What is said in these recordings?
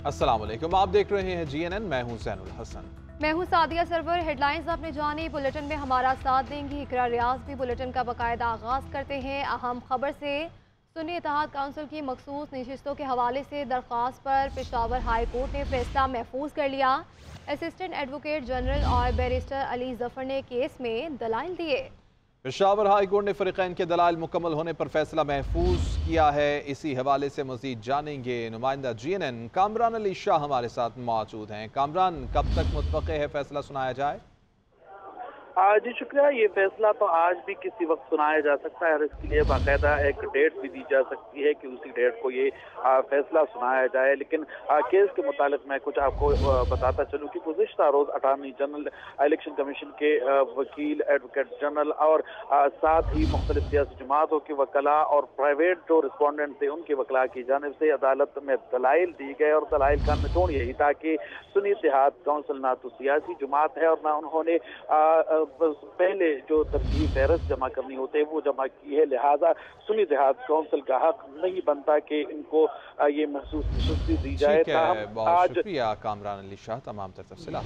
अस्सलाम वालेकुम, आप देख रहे हैं GNN। मैं हूं ज़ैनुल हसन। मैं हूं सादिया सरवर। हेडलाइंस आपने जानी, बुलेटिन में हमारा साथ देंगी इकरा रियाज भी। बुलेटिन का बाकायदा आगाज करते हैं अहम खबर से। सुन्नी इत्तेहाद काउंसिल की मखसूस नशिस्तों के हवाले से दरख्वास्त पर पेशावर हाई कोर्ट ने फैसला महफूज कर लिया। असिस्टेंट एडवोकेट जनरल और बैरिस्टर अली जफर ने केस में दलाइल दिए। पेशावर हाई कोर्ट ने फरीकैन के दलाइल मुकम्मल होने पर फैसला महफूज किया है। इसी हवाले से मजीद जानेंगे। नुमाइंदा GNN कामरान अली शाह हमारे साथ मौजूद हैं। कामरान, कब तक मुतवक्के है फैसला सुनाया जाए? जी शुक्रिया। ये फैसला तो आज भी किसी वक्त सुनाया जा सकता है और इसके लिए बाकायदा एक डेट भी दी जा सकती है कि उसी डेट को ये फैसला सुनाया जाए। लेकिन केस के मुतालिक मैं कुछ आपको बताता चलूँ कि गुज़िश्ता रोज अटॉर्नी जनरल, इलेक्शन कमीशन के वकील, एडवोकेट जनरल और साथ ही मुख्तलिफ सियासी जमातों के वकला और प्राइवेट जो रिस्पोंडेंट थे उनके वकला की जानिब से अदालत में दलाइल दी गए। और दलाइल का मिटोड़ यही था कि सुन्नी इत्तेहाद काउंसिल ना तो सियासी जमात है और ना उन्होंने पहले जो तरजीह फहरस्त जमा करनी होते है वो जमा की है। लिहाजा सुन्नी इत्तेहाद काउंसिल का हक नहीं बनता कि इनको ये महसूस नशिस्ती दी जाए। बहुत शुक्रिया कामरान अली शाह तमाम तर तफसीलात।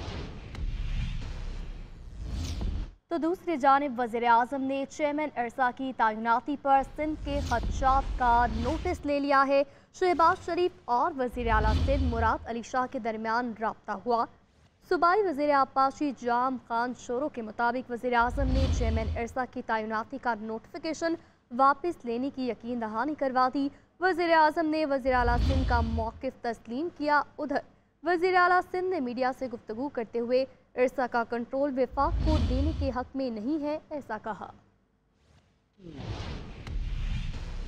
तो दूसरी जानिब वज़ीर-ए-आज़म ने चेयरमैन इरसा की तैनाती पर सिंध के खदशात का नोटिस ले लिया है। शहबाज शरीफ और वज़ीर आला सिंध मुराद अली शाह के दरमियान रब्ता हुआ। सूबाई वज़ीर आबपाशी जाम खान शोरो के मुताबिक वज़ीर-ए-आज़म ने चेयरमैन इरसा की तैनाती का नोटिफिकेशन वापस लेने की यकीन दहानी करवा दी। वज़ीर-ए-आज़म ने वज़ीर आला सिंध का मौक़िफ़ तस्लीम किया। उधर वज़ीर आला सिंध ने मीडिया से गुफ्तगू करते हुए इरसा का कंट्रोल वफाक को देने के हक में नहीं है, ऐसा कहा।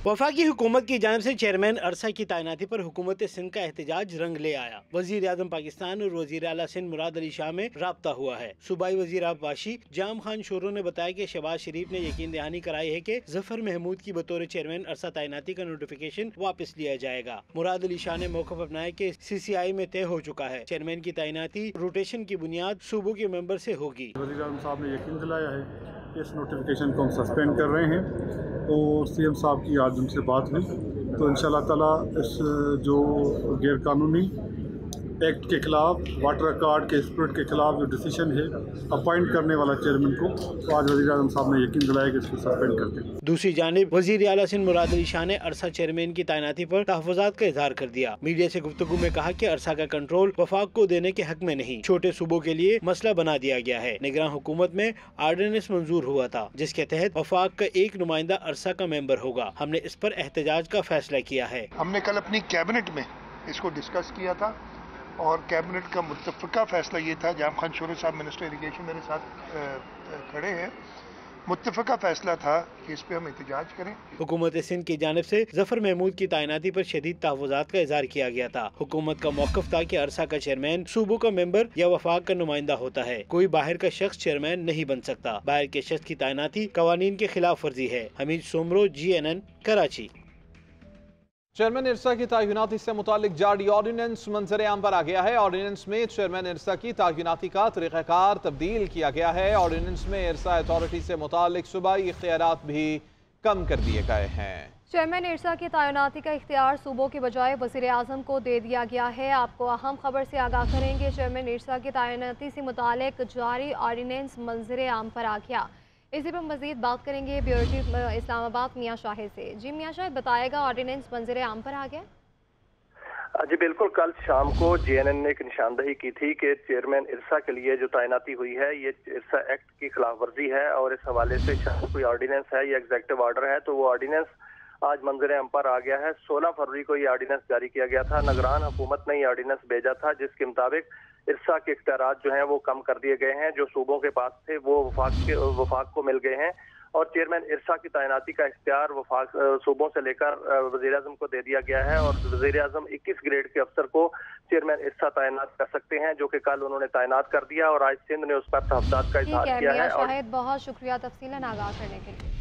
वफाकी हुकूमत की जानिब से चेयरमैन अरसा की तैनाती पर हुकूमत सिंध का एहतजाज रंग ले आया। वज़ीर आज़म पाकिस्तान और वज़ीर आला सिंध मुराद अली शाह में राब्ता हुआ है। सूबाई वज़ीर आबपाशी जाम खान शोरो ने बताया कि शहबाज शरीफ ने यकीन दहानी कराई है कि जफर महमूद की बतौर चेयरमैन अरसा तैनाती का नोटिफिकेशन वापस लिया जाएगा। मुराद अली शाह ने मौक़िफ़ अपनाया कि CCI में तय हो चुका है। चेयरमैन की तैनाती रोटेशन की बुनियाद सूबों के मेंबर से होगी। वज़ीर आज़म साहब ने यकीन दिलाया है कि इस नोटिफिकेशन को हम सस्पेंड कर रहे हैं और CM साहब की आज उनसे बात हुई तो इंशाल्लाह ताला इस जो गैर कानूनी एक्ट के खिलाफ, वाटर कार्ड के स्पिरिट के खिलाफ जो डिसीजन है अपॉइंट करने वाला चेयरमैन को, तो आज वज़ीर आज़म साहब ने यकीन दिलाया कि इसको सस्पेंड करते हैं। दूसरी जानिब वज़ीर आला सिंध मुराद अली शाह ने अरसा चेयरमैन की तैनाती पर तहफ़्फ़ुज़ात का इजहार कर दिया। मीडिया से गुफ्तगू में कहा कि अरसा का कंट्रोल वफाक को देने के हक में नहीं, छोटे सूबों के लिए मसला बना दिया गया है। निगरान हुकूमत में आर्डिनेंस मंजूर हुआ था जिसके तहत वफाक का एक नुमाइंदा अरसा का मेंबर होगा। हमने इस पर एहतजाज का फैसला किया है। हमने कल अपनी कैबिनेट में इसको डिस्कस किया था और कैबिनेट का मुत्तफ़िका फैसला ये था, जाम खान शोरो साहब मिनिस्टर इरिगेशन मेरे साथ खड़े हैं, मुत्तफ़िका फैसला था कि इस पे हम एहतजाज करें। हुकूमत सिंध की जानिब से जफर महमूद की तैनाती पर शदीद तहफ़्फ़ुज़ात का इजहार किया गया था। हुकूमत का मौक़िफ़ था कि अरसा का चेयरमैन सूबों का मेंबर या वफाक का नुमाइंदा होता है, कोई बाहर का शख्स चेयरमैन नहीं बन सकता। बाहर के शख्स की तैनाती कवानीन के खिलाफ वर्जी है। हमीद सोमरो, GNN, कराची। चेयरमैन इरसा की तैनाती से मुतालिक जारी ऑर्डिनेंस मंजर आम पर आ गया है। ऑर्डिनेंस में चेयरमैन इरसा की तैनाती का तरीक़ाकार तब्दील किया गया है। ऑर्डिनेंस में इरसा अथॉरिटी से मुतालिक सूबाई इख्तियारात भी कम कर दिए गए हैं। चेयरमैन इरसा की तैनाती का इख्तियार सूबों के बजाय वज़ीर-ए-आज़म को दे दिया गया है। आपको अहम खबर से आगाह करेंगे। चेयरमैन इरसा की तैनाती से मुतालिक जारी ऑर्डिनेंस मंजर आम पर आ गया। इसी पर मजीद बात करेंगे ब्यूरो चीफ इस्लामाबाद मियाँ शाहिद से। जी मियाँ शाहिद, बताएगा ऑर्डिनेंस मंजर आम पर आ गया? जी बिल्कुल, कल शाम को GNN ने एक निशानदही की थी कि चेयरमैन इरसा के लिए जो तैनाती हुई है ये इरसा एक्ट की खिलाफ वर्जी है और इस हवाले से शायद कोई ऑर्डिनेंस है या एग्जीक्यूटिव ऑर्डर है, तो वो ऑर्डिनेंस आज मंजर आम पर आ गया है। 16 फरवरी को ये ऑर्डिनेंस जारी किया गया था। निगरान हुकूमत ने ये ऑर्डिनेंस भेजा था जिसके मुताबिक इरसा के इख्तियारात जो हैं वो कम कर दिए गए हैं। जो सूबों के पास थे वो वफाक को मिल गए हैं और चेयरमैन इरसा की तैनाती का इख्तियार वफाक सूबों से लेकर वज़ीर-ए-आज़म को दे दिया गया है और वज़ीर-ए-आज़म 21 ग्रेड के अफसर को चेयरमैन इरसा तैनात कर सकते हैं, जो कि कल उन्होंने तैनात कर दिया और आज सिंध ने उस पर तहफ़्फ़ुज़ात का इज़हार किया है। शाहिद, बहुत शुक्रिया तफसीलन आगाह करने के लिए।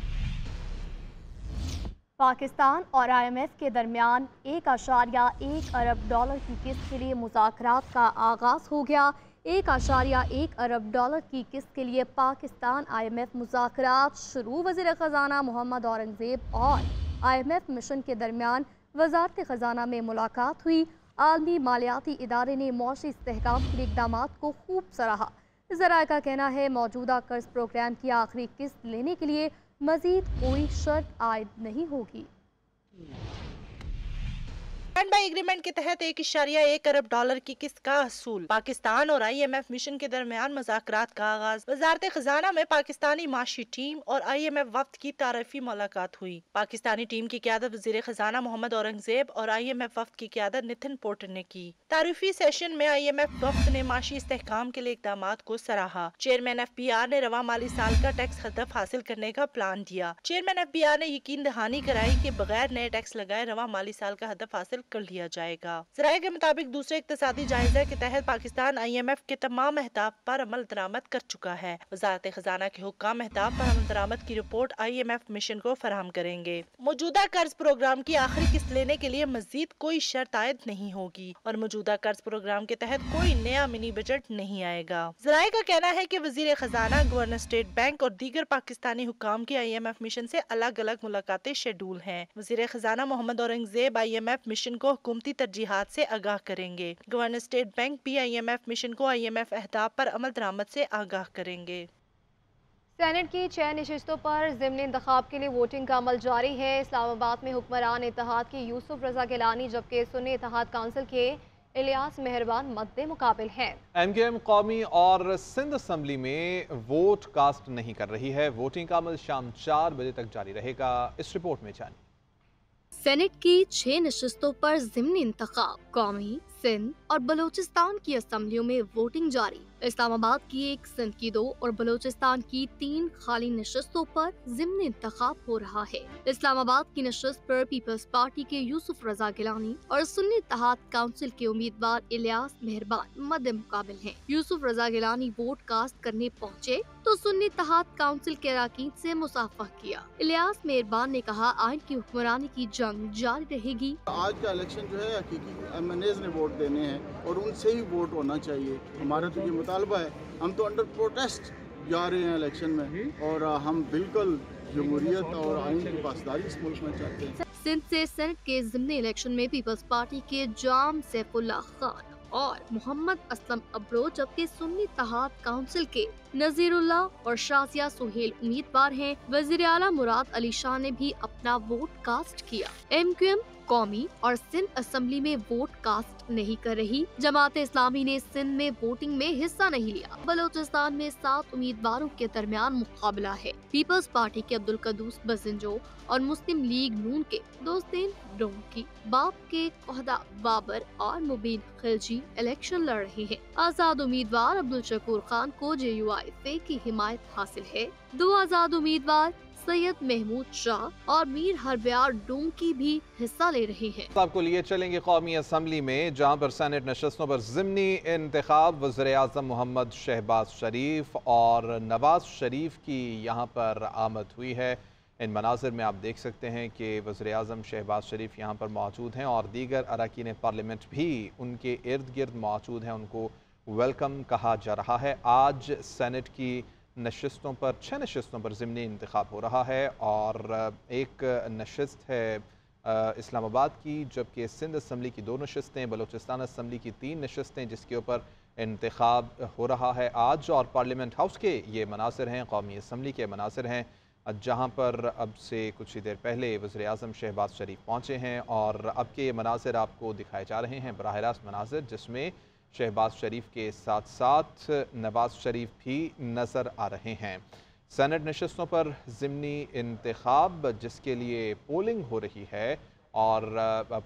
पाकिस्तान और IMF के दरमियान $1.1 अरब की किस्त के लिए मुज़ाकरात का आगाज़ हो गया। $1.1 अरब की किस्त के लिए पाकिस्तान IMF मुज़ाकरात शुरू। वज़ीर ख़ज़ाना मोहम्मद औरंगज़ेब और IMF मिशन के दरमियान वज़ारत ख़ज़ाना में मुलाकात हुई। आलमी मालियाती इदारे ने मौशी इस्तेहकाम के लिए इक़दामात को खूब सराहा। ज़राए का कहना है मौजूदा कर्ज प्रोग्राम की आखिरी किस्त लेने के लिए मज़ीद कोई शर्त आयद नहीं होगी। स्टैंड बाई एग्रीमेंट के तहत 1.1 अरब डॉलर की किस्त का असूल। पाकिस्तान और IMF मिशन के दरमियान मुज़ाकरात का आगाज। वजारत खजाना में पाकिस्तानी माशी टीम और IMF वफ्द की तारीफी मुलाकात हुई। पाकिस्तानी टीम की क़यादत वज़ीर खजाना मोहम्मद औरंगज़ेब और IMF वफ्द की क़यादत नितिन पोर्टर ने की। तारीफी सेशन में IMF वफ्द ने माशी इस्तेहकाम के लिए इक़दामात को सराहा। चेयरमैन FBR ने रवा माली साल का टैक्स हदफ हासिल करने का प्लान दिया। चेयरमैन FBR ने यकीन दहानी कराई कि बगैर नए टैक्स लगाए रवा माली साल का हदफ हासिल कर लिया जाएगा। ज़राए के मुताबिक दूसरे इक़्तिसादी जायज़े के तहत पाकिस्तान IMF के तमाम अहदाफ पर अमल दरामद कर चुका है। वज़ारत खजाना के हुक्काम अहदाफ पर अमल दरामद की रिपोर्ट IMF मिशन को फराहम करेंगे। मौजूदा कर्ज प्रोग्राम की आखिरी किस्त लेने के लिए मजीद कोई शर्त आयद नहीं होगी और मौजूदा कर्ज प्रोग्राम के तहत कोई नया मिनी बजट नहीं आएगा। ज़राए का कहना है कि वज़ीर खजाना, गवर्नर स्टेट बैंक और दीगर पाकिस्तानी हुक्काम की IMF मिशन से अलग अलग मुलाकातें शेड्यूल हैं। वज़ीर खजाना मोहम्मद औरंगज़ेब IMF मिशन को हुकूमती तरजीहात से आगाह करेंगे। गवर्नर स्टेट बैंक भी IMF मिशन को IMF अहदाफ पर अमल दरामद से आगाह करेंगे। सेनेट की 6 नशिस्तों पर ज़िमनी इंतखाब के लिए वोटिंग का अमल जारी है। इस्लामाबाद में हुक्मरान इत्तेहाद के यूसुफ रजा गिलानी जबकि सुन्नी इत्तेहाद काउंसिल के इलियास मेहरबान मद्दे मुकाबिल हैं। MKM कौमी और सिंध असम्बली में वोट कास्ट नहीं कर रही है। वोटिंग का अमल शाम 4 बजे तक जारी रहेगा। इस रिपोर्ट में जानिए। सेनेट की 6 नशिस्तों पर ज़िमनी इंतखाब, कौमी, सिंध और बलूचिस्तान की असम्बलियों में वोटिंग जारी। इस्लामाबाद की 1, सिंध की 2 और बलूचिस्तान की 3 खाली नशिस्तों पर ज़िमनी इंतखाब हो रहा है। इस्लामाबाद की नशिस्त पर पीपल्स पार्टी के यूसुफ रजा गिलानी और सुन्नी इत्तेहाद काउंसिल के उम्मीदवार इलियास मेहरबान मद्दे मुकाबिल हैं। यूसुफ रजा गिलानी वोट कास्ट करने पहुँचे तो सुन्नी इत्तेहाद काउंसिल के अरकान से मुसाफा किया। इलियास मेहरबान ने कहा आइन की हुक्मरानी की जंग जारी रहेगी। आज का इलेक्शन जो है हकीकी MNAs ने वोट देने हैं और उनसे ही वोट होना चाहिए। हमारा तो ये मुतालबा है। हम तो अंडर प्रोटेस्ट जा रहे हैं इलेक्शन में और हम बिल्कुल जमहूरियत और आइन की पासदारी इस मुल्क में चाहते हैं। सिंध से सेनेट के ज़िमनी इलेक्शन में पीपल्स पार्टी के जाम सैफुल्लाह खान और मोहम्मद असलम अब्रो जबकि सुन्नी इत्तेहाद काउंसिल के नजीरुल्लाह और शाजिया सुहेल उम्मीदवार हैं। वज़ीर आला मुराद अली शाह ने भी अपना वोट कास्ट किया। MQM कौमी और सिंध असम्बली में वोट कास्ट नहीं कर रही। जमात इस्लामी ने सिंध में वोटिंग में हिस्सा नहीं लिया। बलूचिस्तान में 7 उम्मीदवारों के दरमियान मुकाबला है। पीपल्स पार्टी के अब्दुल कदूस बसिंजो और मुस्लिम लीग नून के दोस्तीन डोंकी, बाप के कोहदा बाबर और मुबीन खिलजी इलेक्शन लड़ रहे हैं। आजाद उम्मीदवार अब्दुल शकूर खान को JUIF की हिमायत हासिल है। 2 आजाद उम्मीदवार सैयद महमूद शाह और मीर हरब्यार डोंकी भी हिस्सा ले रहे हैं। आपको लिए चलेंगे कौमी असम्बली में, जहां पर सेनेट नशस्तों पर ज़िमनी इंतखाब। वज़ीर आज़म मोहम्मद शहबाज शरीफ और नवाज शरीफ की यहाँ पर आमद हुई है। इन मनाजिर में आप देख सकते हैं कि वज़ीर आज़म शहबाज शरीफ यहाँ पर मौजूद हैं और दीगर अरकान पार्लियामेंट भी उनके इर्द गिर्द मौजूद हैं। उनको वेलकम कहा जा रहा है। आज सेनेट की नशिस्तों पर 6 नशिस्तों पर ज़िमनी इंतखाब हो रहा है और एक नशिस्त है इस्लामाबाद की, जबकि सिंध असम्बली की 2 नशिस्तें, बलूचिस्तान असम्बली की 3 नशिस्तें जिसके ऊपर इंतखाब हो रहा है आज। और पार्लियामेंट हाउस के ये मनासिर हैं, कौमी असम्बली के मनासिर हैं, जहाँ पर अब से कुछ ही देर पहले वज़ीर आज़म शहबाज शरीफ पहुँचे हैं और अब के ये मनासिर आपको दिखाए जा रहे हैं, बराह रास्त मनासिर, जिसमें शहबाज शरीफ के साथ साथ नवाज शरीफ भी नज़र आ रहे हैं। सेनेट नशिस्तों पर ज़िमनी इंतखाब जिसके लिए पोलिंग हो रही है और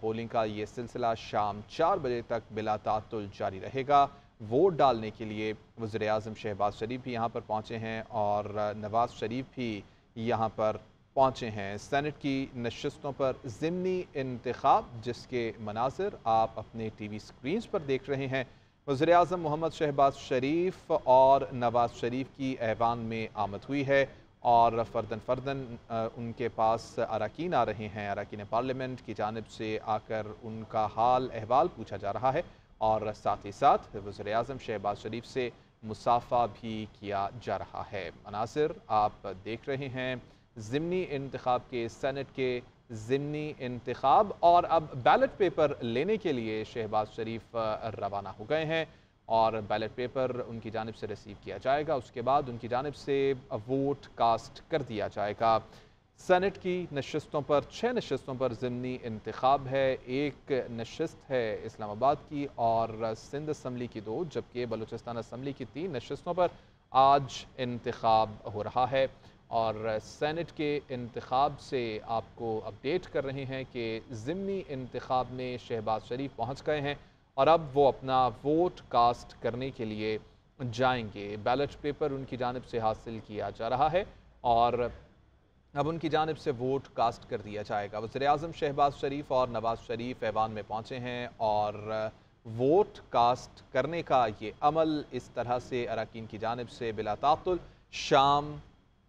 पोलिंग का ये सिलसिला शाम 4 बजे तक बिला तातुल जारी रहेगा। वोट डालने के लिए वज़ीर आज़म शहबाज शरीफ भी यहाँ पर पहुँचे हैं और नवाज शरीफ भी यहाँ पर पहुँचे हैं। सेनेट की नशिस्तों पर ज़िमनी इंतखाब जिसके मनाज़िर आप अपने TV स्क्रीन्स पर देख रहे हैं। वज़ीर आज़म मोहम्मद शहबाज शरीफ और नवाज शरीफ की ऐवान में आमद हुई है और फ़र्दन उनके पास अरकान आ रहे हैं। अरकान पार्लियामेंट की जानिब से आकर उनका हाल अहवाल पूछा जा रहा है और साथ ही साथ वज़ीर आज़म शहबाज शरीफ से मुसाफ़ा भी किया जा रहा है। मनासिर आप देख रहे हैं ज़िमनी इंतखाब के सेनेट के ضمنی इंतखाब। और अब बैलेट पेपर लेने के लिए शहबाज शरीफ रवाना हो गए हैं और बैलेट पेपर उनकी जानिब से रिसीव किया जाएगा। उसके बाद उनकी जानिब से वोट कास्ट कर दिया जाएगा। सेनेट की नशस्तों पर 6 नशस्तों पर ज़िमनी इंतखाब है। एक नशस्त है इस्लामाबाद की और सिंध असम्बली की 2, जबकि बलूचिस्तान असम्बली की 3 नशस्तों पर आज इंतखाब हो रहा है। और सेनेट के इंतखाब से आपको अपडेट कर रहे हैं कि ज़िमनी इंतखाब में शहबाज शरीफ पहुँच गए हैं और अब वो अपना वोट कास्ट करने के लिए जाएंगे। बैलेट पेपर उनकी जानिब से हासिल किया जा रहा है और अब उनकी जानिब से वोट कास्ट कर दिया जाएगा। वज़ीर-ए-आज़म शहबाज शरीफ और नवाज़ शरीफ ऐवान में पहुँचे हैं और वोट कास्ट करने का ये अमल इस तरह से अरकान की जानिब से बिला ताक़ुल शाम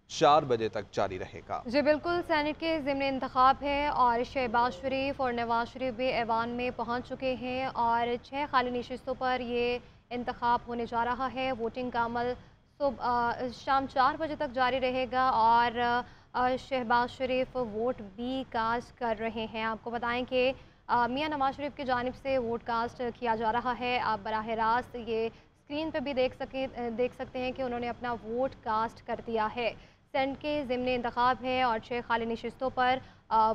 4 बजे तक जारी रहेगा। जी बिल्कुल, सेनेट के ज़िमनी इंतखाब है और शहबाज शरीफ और नवाज शरीफ भी ऐवान में पहुँच चुके हैं और 6 खाली नशिस्तों पर ये इंतखाब होने जा रहा है। वोटिंग का अमल शाम 4 बजे तक जारी रहेगा और शहबाज शरीफ वोट भी कास्ट कर रहे हैं। आपको बताएं कि मियां नवाज शरीफ की जानिब से वोट कास्ट किया जा रहा है। आप बराह रास्त ये स्क्रीन पे भी देख सकते हैं कि उन्होंने अपना वोट कास्ट कर दिया है। सेनेट के ज़िमनी इंतखाब है और 6 खाली नशिस्तों पर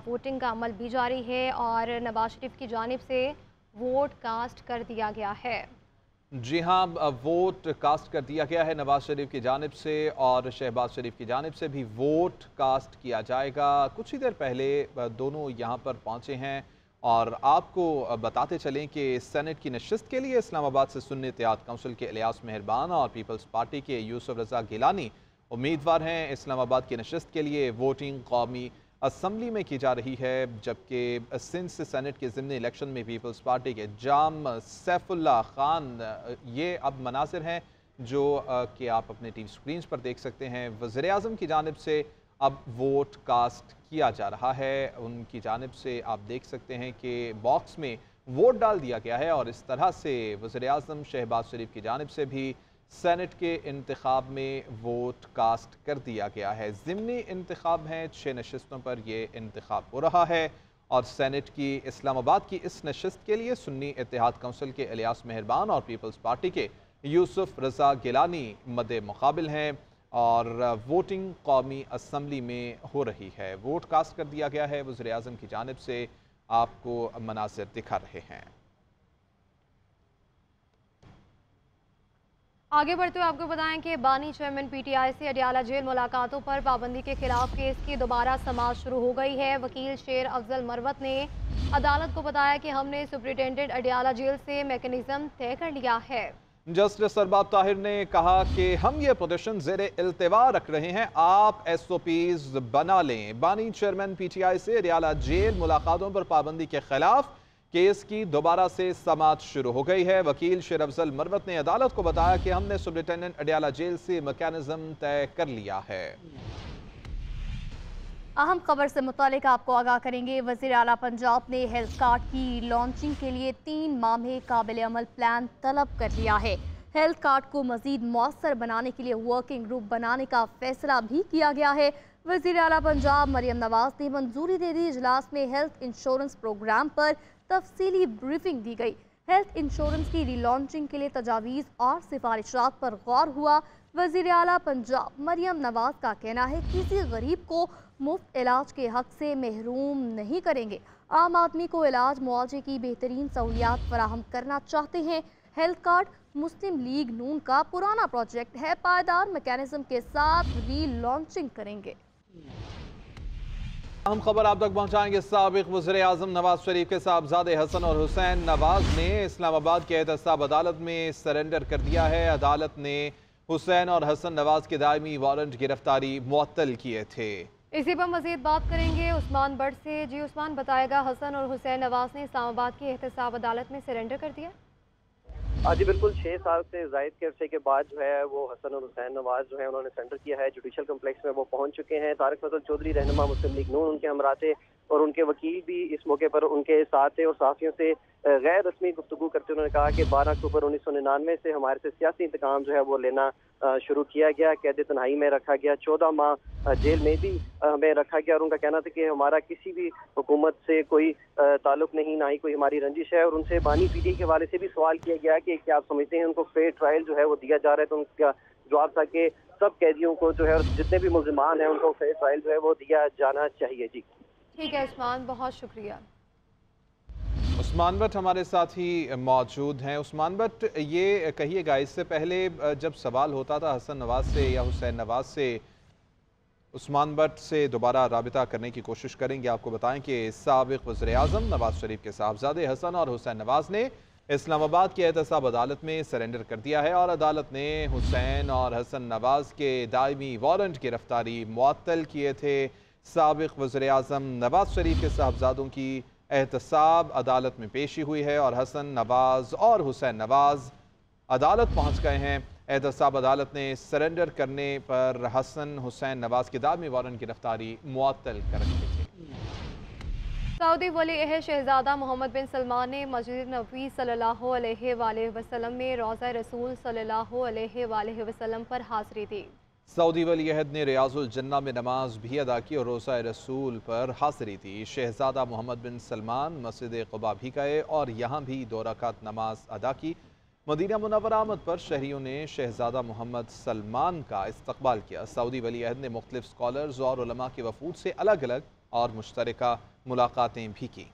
वोटिंग का अमल भी जारी है और नवाज शरीफ की जानिब से वोट कास्ट कर दिया गया है। जी हाँ, वोट कास्ट कर दिया गया है नवाज शरीफ की जानिब से और शहबाज शरीफ की जानिब से भी वोट कास्ट किया जाएगा। कुछ ही देर पहले दोनों यहाँ पर पहुँचे हैं और आपको बताते चलें कि सेनेट की नशिस्त के लिए इस्लामाबाद से सुन्नी इत्तेहाद काउंसिल के इलियास मेहरबान और पीपल्स पार्टी के यूसुफ रज़ा गिलानी उम्मीदवार हैं। इस्लामाबाद की नशिस्त के लिए वोटिंग कौमी असम्बली में की जा रही है, जबकि सिंध से सेनेट के ज़िमनी इलेक्शन में पीपल्स पार्टी के जाम सैफुल्ला खान ये अब मनासिर हैं जो कि आप अपने टीवी स्क्रीन पर देख सकते हैं। वज़ीर-ए-आज़म की जानिब से अब वोट कास्ट किया जा रहा है। उनकी जानिब से आप देख सकते हैं कि बॉक्स में वोट डाल दिया गया है और इस तरह से वज़ीर-ए-आज़म शहबाज शरीफ की जानिब से भी सेनेट के इंतखाब में वोट कास्ट कर दिया गया है। ज़िमनी इंतखाब हैं, 6 नशिस्तों पर ये इंतखाब हो रहा है और सेनेट की इस्लामाबाद की इस नशिस्त के लिए सुन्नी इत्तेहाद काउंसिल के इलियास मेहरबान और पीपल्स पार्टी के यूसुफ रज़ा गिलानी मद्दे मुकाबिल हैं और वोटिंग कौमी असम्बली में हो रही है। वोट कास्ट कर दिया गया है। वज़ीर-ए-आज़म की जानिब से आपको मनासिर दिखा रहे हैं। आगे बढ़ते हुए आपको बताएं कि बानी चेयरमैन पीटीआई से अडियाला जेल मुलाकातों पर पाबंदी के खिलाफ केस की दोबारा समाअत शुरू हो गई है। वकील शेर अफजल मरवत ने अदालत को बताया कि हमने सुप्रिंटेंडेंट अडियाला जेल से मैकेनिज्म तय कर लिया है। जस्टिस सरबाब ताहिर ने कहा कि हम ये पोजीशन ज़ेरे इल्तिवा रख रहे हैं, आप SOPs बना लें। बानी चेयरमैन पीटीआई से अडियाला जेल मुलाकातों पर पाबंदी के खिलाफ केस की दोबारा से समाअत शुरू हो गई है। वकील शेर अफजल मरवत ने अदालत को बताया कि हमने सुप्रिंटेंडेंट अडियाला जेल से मैकेनिज्म तय कर लिया है। अहम खबर से मुतालिक आपको आगाह करेंगे। वज़ीर आला पंजाब ने हेल्थ कार्ड की लॉन्चिंग के लिए 3 माह में काबिल अमल प्लान तलब कर लिया है। हेल्थ कार्ड को मज़ीद मौसर बनाने के लिए वर्किंग ग्रुप बनाने का फैसला भी किया गया है। वज़ीर आला पंजाब मरियम नवाज ने मंजूरी दे दी। इजलास में हेल्थ इंश्योरेंस प्रोग्राम पर तफसीली ब्रीफिंग दी गई। हेल्थ इंश्योरेंस की रीलॉन्चिंग के लिए तजावीज़ और सिफारिशात पर गौर हुआ। वज़ीर आला पंजाब मरियम नवाज का कहना है किसी गरीब को मुफ्त इलाज के हक से महरूम नहीं करेंगे। आम आदमी को इलाज मुआवजे की बेहतरीन सहूलियात फराहम करना चाहते हैं। हेल्थ कार्ड मुस्लिम लीग नून का पुराना प्रोजेक्ट है, पायदार मैकेनिज्म के साथ रीलॉन्चिंग करेंगे। हम खबर आप तक पहुंचाएंगे। साबिक वज़ीर-ए-आज़म नवाज शरीफ के साहबजादे हसन और हुसैन नवाज ने इस्लामाबाद के एहतसाब अदालत में सरेंडर कर दिया है। अदालत ने हुसैन और हसन नवाज के दायमी वारंट गिरफ्तारी मुअत्तल किए थे। इसी पर मजीद बात करेंगे उस्मान बट से। जी उस्मान, बताएगा हसन और हुसैन नवाज ने इस्लामाबाद की एहतसाब अदालत में सरेंडर कर दिया। जी बिल्कुल, 6 साल से जायद के अरसे के बाद जो है वो हसन और हुसैन नवाज जो है उन्होंने सरेंडर किया है। जुडिशल कम्प्लेक्स में वो पहुंच चुके हैं। तारिक फजल चौधरी रहनुमा मुस्लिम लीग नून उनके हमरा थे और उनके वकील भी इस मौके पर उनके साथ थे और सहाफियों से غیر رسمی گفتگو کرتے انہوں نے کہا کہ 12 اکتوبر 1999 سے ہمارے سے سیاسی انتقام جو ہے وہ لینا شروع کیا گیا، قید تنہائی میں رکھا گیا، 14 ماہ جیل میں بھی ہمیں رکھا گیا، اور ان کا کہنا تھا کہ ہمارا کسی بھی حکومت سے کوئی تعلق نہیں، نہ ہی کوئی ہماری رنجش ہے۔ اور ان سے بانی پی ٹی کے حوالے سے بھی سوال کیا گیا کہ کیا آپ سمجھتے ہیں ان کو فیئر ٹرائل جو ہے وہ دیا جا رہا ہے، تو ان کا جواب تھا کہ سب قیدیوں کو جو ہے اور جتنے بھی ملزمان ہیں ان کو فیئر ٹرائل جو ہے وہ دیا جانا چاہیے۔ جی ٹھیک ہے عثمان، بہت شکریہ۔ عثمان بٹ ہمارے ساتھ ہی موجود ہیں۔ عثمان بٹ، یہ کہیے گا اس سے پہلے جب سوال ہوتا تھا حسن نواز سے یا حسین نواز سے، عثمان بٹ سے دوبارہ رابطہ کرنے کی کوشش کریں گے۔ آپ کو بتائیں کہ سابق وزیر اعظم نواز شریف کے صاحبزادے حسن اور حسین نواز نے اسلام آباد کی احتساب عدالت میں سرنڈر کر دیا ہے، اور عدالت نے حسین اور حسن نواز کے دائمی وارنٹ گرفتاری معطل کیے تھے۔ سابق وزیر اعظم نواز شریف کے صاحبزادوں کی احتساب عدالت میں پیشی ہوئی ہے، اور حسن نواز اور حسین نواز عدالت پہنچ گئے ہیں۔ احتساب عدالت نے سرنڈر کرنے پر حسن حسین نواز کے دائمی وارنٹ گرفتاری معطل کر رکھے تھے۔ سعودی ولی عہد شہزادہ محمد بن سلمان نے مسجد نبوی صلی اللہ علیہ وآلہ وسلم میں روضہ رسول صلی اللہ علیہ وآلہ وسلم پر حاضری دی۔ سعودی ولی عہد نے ریاض الجنہ میں نماز بھی ادا کی اور روضہ رسول پر حاضری دی۔ شہزادہ محمد بن سلمان مسجد قباء بھی گئے اور یہاں بھی 2 رکعت نماز ادا کی۔ مدینہ منورہ آمد پر شہریوں نے شہزادہ محمد سلمان کا استقبال کیا۔ سعودی ولی عہد نے مختلف اسکالرز اور علماء کے وفود سے الگ الگ اور مشترکہ ملاقاتیں بھی کی۔